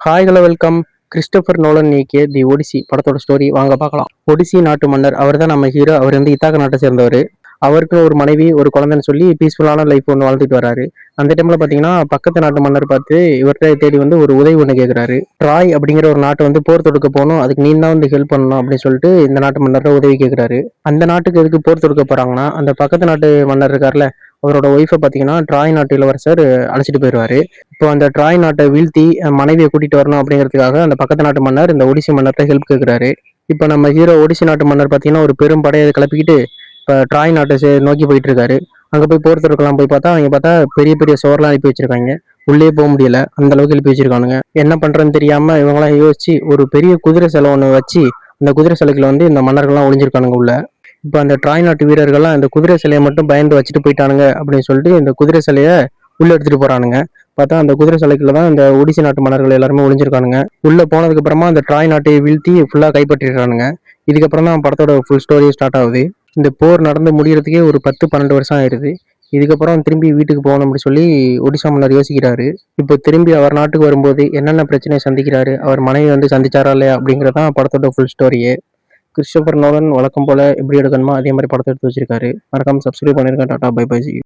Hi hello welcome. Christopher Nolan இயக்கிய தி ஒடிசி படத்தோட story வாங்க பார்க்கலாம். ஒடிசி நாட்டு மன்னர் அவர் தான் நம்ம ஹீரோ. அவர் வந்து இத்தாக்க நாட்டை சேர்ந்தவர். அவருக்கு ஒரு மனைவி ஒரு குழந்தைன்னு சொல்லி பீஸ்ஃபுல்லான லைஃப் ஒன்று வாழ்ந்துட்டு வராரு. அந்த டைம்ல பாத்தீங்கன்னா பக்கத்து நாட்டு மன்னர் பார்த்து இவர்கிட்ட தேடி வந்து ஒரு உதவி ஒன்று கேட்கிறாரு. ட்ராய் அப்படிங்கிற ஒரு நாட்டை வந்து போர் தொடுக்க போகணும், அதுக்கு நீ தான் வந்து ஹெல்ப் பண்ணணும் அப்படின்னு சொல்லிட்டு இந்த நாட்டு மன்னர் உதவி கேட்கிறாரு. அந்த நாட்டுக்கு எதுக்கு போர் தொடுக்க போறாங்கன்னா, அந்த பக்கத்து நாட்டு மன்னர் இருக்கார்ல, அவரோட ஒய்ஃபை பார்த்தீங்கன்னா ட்ராய் நாட்டு இளவரசர் அழைச்சிட்டு போயிடுவாரு. இப்போ அந்த ட்ராய் நாட்டை வீழ்த்தி மனைவியை கூட்டிட்டு வரணும் அப்படிங்கிறதுக்காக அந்த பக்கத்து நாட்டு மன்னர் இந்த ஒடிசி மன்னர்கிட்ட ஹெல்ப் கேட்கிறாரு. இப்போ நம்ம ஹீரோ ஒடிசி நாட்டு மன்னர் பார்த்தீங்கன்னா ஒரு பெரும் படையை கிளப்பிக்கிட்டு இப்போ ட்ராய் நாட்டை நோக்கி போயிட்டு இருக்காரு. அங்கே போய் போர் தொடுக்கலாம் போய் பார்த்தா அவங்க பார்த்தா பெரிய பெரிய சோர்லாம் அனுப்பி வச்சிருக்காங்க. உள்ளே போக முடியல, அந்த அளவுக்கு எழுப்பி வச்சிருக்கானுங்க. என்ன பண்றதுன்னு தெரியாம இவங்களாம் யோசிச்சு ஒரு பெரிய குதிரை சிலை ஒன்று வச்சு அந்த குதிரை சிலைக்குள்ள வந்து இந்த மன்னர்கள்லாம் ஒளிஞ்சிருக்கானுங்க உள்ள. இப்போ அந்த ட்ராய் நாட்டு வீரர்கள்லாம் அந்த குதிரை சிலையை மட்டும் பயந்து வச்சுட்டு போயிட்டானுங்க அப்படின்னு சொல்லிட்டு இந்த குதிரை சிலையை உள்ள எடுத்துட்டு போறானுங்க. பார்த்தா அந்த குதிரை சிலைக்குள்ள தான் இந்த ஒடிசி நாட்டு மன்னர்கள் எல்லாருமே ஒளிஞ்சிருக்கானுங்க. உள்ள போனதுக்கு அப்புறமா அந்த ட்ராய் நாட்டை வீழ்த்தி ஃபுல்லா கைப்பற்றிடுறானுங்க. இதுக்கப்புறம் தான் படத்தோட ஃபுல் ஸ்டோரி ஸ்டார்ட் ஆகுது. இந்த போர் நடந்து முடியறதுக்கே ஒரு 10-12 வருஷம் ஆயிருது. இதுக்கப்புறம் திரும்பி வீட்டுக்கு போகணும் அப்படி சொல்லி ஒடிசா மன்னர் யோசிக்கிறாரு. இப்போ திரும்பி அவர் நாட்டுக்கு வரும்போது என்னென்ன பிரச்சனையை சந்திக்கிறாரு, அவர் மனைவி வந்து சந்திச்சாரா இல்லையா அப்படிங்கிறதான் படத்தோட ஃபுல் ஸ்டோரியே. கிறிஸ்டோபர் நோலன் வழக்கம் போல எப்படி எடுக்கணுமோ அதே மாதிரி படத்தை எடுத்து வச்சிருக்காரு. மறக்காம சப்ஸ்கிரைப் பண்ணிருக்கேன். Tata bye by.